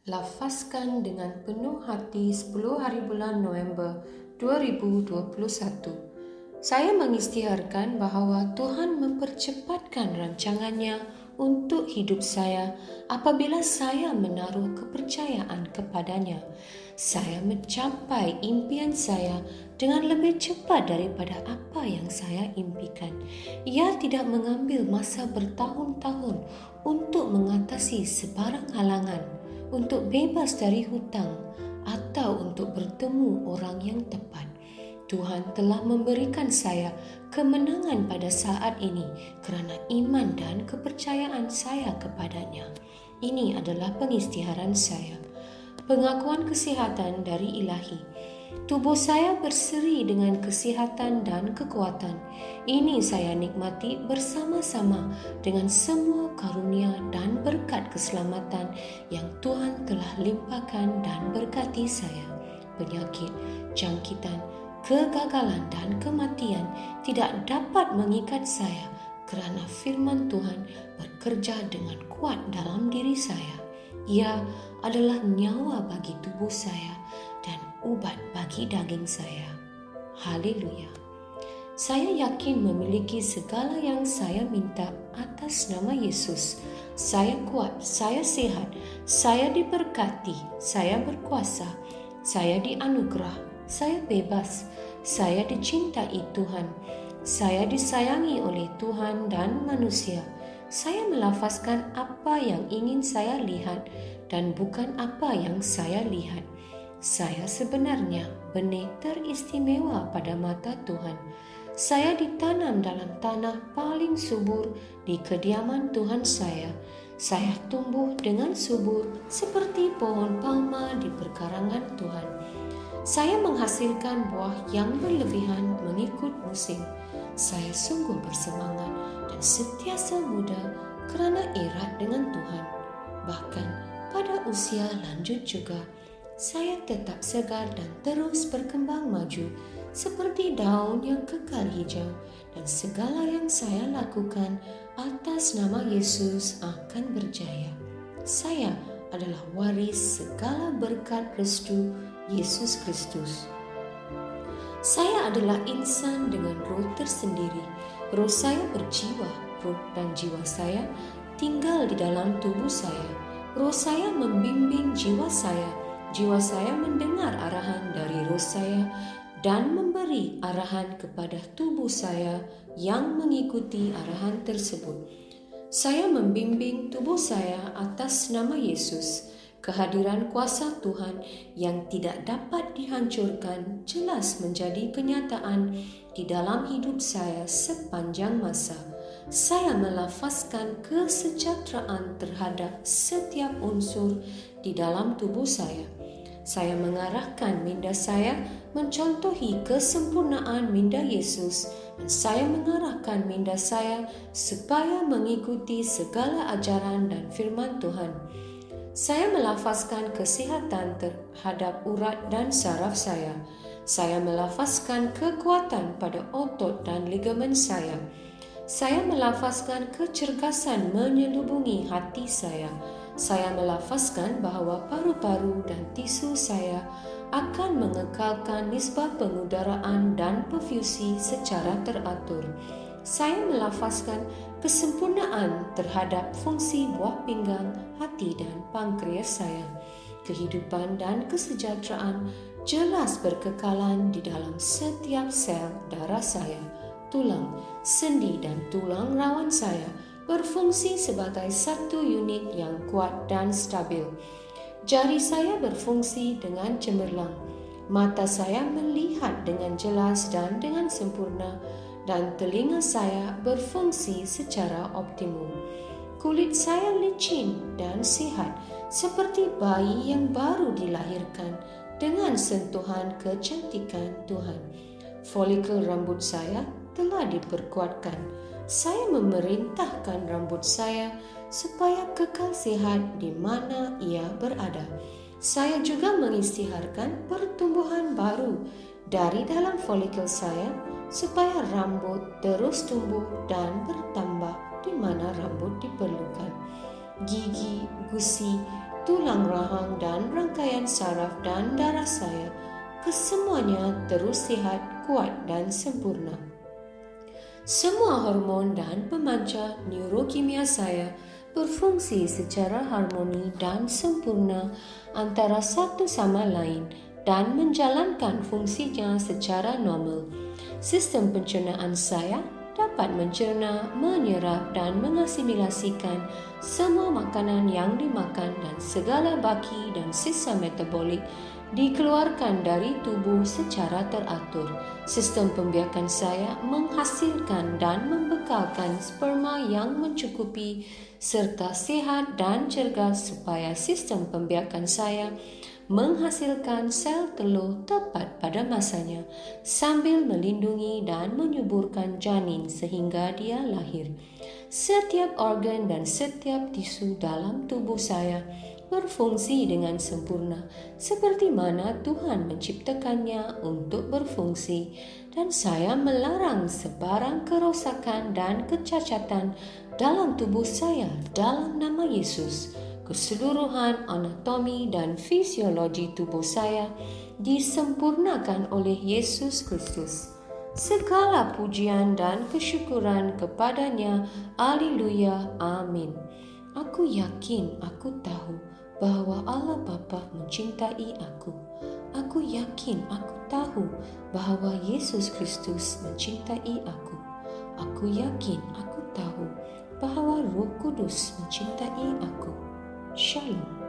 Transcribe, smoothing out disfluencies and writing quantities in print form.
Lafazkan dengan penuh hati 10 hari bulan November 2021. Saya mengisytiharkan bahawa Tuhan mempercepatkan rancangannya untuk hidup saya apabila saya menaruh kepercayaan kepadanya. Saya mencapai impian saya dengan lebih cepat daripada apa yang saya impikan. Ia tidak mengambil masa bertahun-tahun untuk mengatasi sebarang halangan, untuk bebas dari hutang atau untuk bertemu orang yang tepat. Tuhan telah memberikan saya kemenangan pada saat ini kerana iman dan kepercayaan saya kepadanya. Ini adalah pengisytiharan saya. Pengakuan kesihatan dari Ilahi. Tubuh saya berseri dengan kesihatan dan kekuatan. Ini saya nikmati bersama-sama dengan semua karunia dan berkat keselamatan yang Tuhan telah limpahkan dan berkati saya. Penyakit, jangkitan, kegagalan dan kematian tidak dapat mengikat saya kerana firman Tuhan bekerja dengan kuat dalam diri saya. Ia adalah nyawa bagi tubuh saya dan ubat bagi daging saya. Haleluya. Saya yakin memiliki segala yang saya minta atas nama Yesus. Saya kuat, saya sihat, saya diberkati, saya berkuasa, saya dianugerah, saya bebas, saya dicintai Tuhan, saya disayangi oleh Tuhan dan manusia. Saya melafazkan apa yang ingin saya lihat dan bukan apa yang saya lihat. Saya sebenarnya benih teristimewa pada mata Tuhan. Saya ditanam dalam tanah paling subur di kediaman Tuhan saya. Saya tumbuh dengan subur seperti pohon palma di perkarangan Tuhan. Saya menghasilkan buah yang berlebihan mengikut musim. Saya sungguh bersemangat dan sentiasa muda kerana erat dengan Tuhan. Bahkan pada usia lanjut juga, saya tetap segar dan terus berkembang maju seperti daun yang kekal hijau, dan segala yang saya lakukan atas nama Yesus akan berjaya. Saya adalah waris segala berkat restu Yesus Kristus. Saya adalah insan dengan roh tersendiri. Roh saya berjiwa, roh dan jiwa saya tinggal di dalam tubuh saya. Roh saya membimbing jiwa saya mendengar arahan dari roh saya dan memberi arahan kepada tubuh saya yang mengikuti arahan tersebut. Saya membimbing tubuh saya atas nama Yesus. Kehadiran kuasa Tuhan yang tidak dapat dihancurkan jelas menjadi kenyataan di dalam hidup saya sepanjang masa. Saya melafazkan kesejahteraan terhadap setiap unsur di dalam tubuh saya. Saya mengarahkan minda saya mencontohi kesempurnaan minda Yesus, dan saya mengarahkan minda saya supaya mengikuti segala ajaran dan firman Tuhan. Saya melafazkan kesihatan terhadap urat dan saraf saya. Saya melafazkan kekuatan pada otot dan ligamen saya. Saya melafazkan kecergasan menyelubungi hati saya. Saya melafazkan bahawa paru-paru dan tisu saya akan mengekalkan nisbah pengudaraan dan perfusi secara teratur. Saya melafazkan kesempurnaan terhadap fungsi buah pinggang, hati dan pankreas saya. Kehidupan dan kesejahteraan jelas berkekalan di dalam setiap sel darah saya. Tulang, sendi dan tulang rawan saya berfungsi sebagai satu unit yang kuat dan stabil. Jari saya berfungsi dengan cemerlang. Mata saya melihat dengan jelas dan dengan sempurna, dan telinga saya berfungsi secara optimum. Kulit saya licin dan sihat seperti bayi yang baru dilahirkan dengan sentuhan kecantikan Tuhan. Folikel rambut saya telah diperkuatkan. Saya memerintahkan rambut saya supaya kekal sihat di mana ia berada. Saya juga mengisytiharkan pertumbuhan baru dari dalam folikel saya supaya rambut terus tumbuh dan bertambah di mana rambut diperlukan. Gigi, gusi tulang rahang dan rangkaian saraf dan darah saya, kesemuanya terus sihat, kuat dan sempurna. Semua hormon dan pemancar neurokimia saya berfungsi secara harmoni dan sempurna antara satu sama lain dan menjalankan fungsinya secara normal. Sistem pencernaan saya dapat mencerna, menyerap dan mengasimilasikan semua makanan yang dimakan dan segala baki dan sisa metabolik dikeluarkan dari tubuh secara teratur. Sistem pembiakan saya menghasilkan dan membekalkan sperma yang mencukupi serta sihat dan cergas supaya sistem pembiakan saya menghasilkan sel telur tepat pada masanya sambil melindungi dan menyuburkan janin sehingga dia lahir. Setiap organ dan setiap tisu dalam tubuh saya berfungsi dengan sempurna seperti mana Tuhan menciptakannya untuk berfungsi, dan saya melarang sebarang kerosakan dan kecacatan dalam tubuh saya dalam nama Yesus. Keseluruhan anatomi dan fisiologi tubuh saya disempurnakan oleh Yesus Kristus. Segala pujian dan kesyukuran kepadanya. Haleluya. Amin. Aku yakin, aku tahu bahwa Allah Bapa mencintai aku. Aku yakin, aku tahu bahwa Yesus Kristus mencintai aku. Aku yakin, aku tahu bahwa Roh Kudus mencintai aku. Shalom.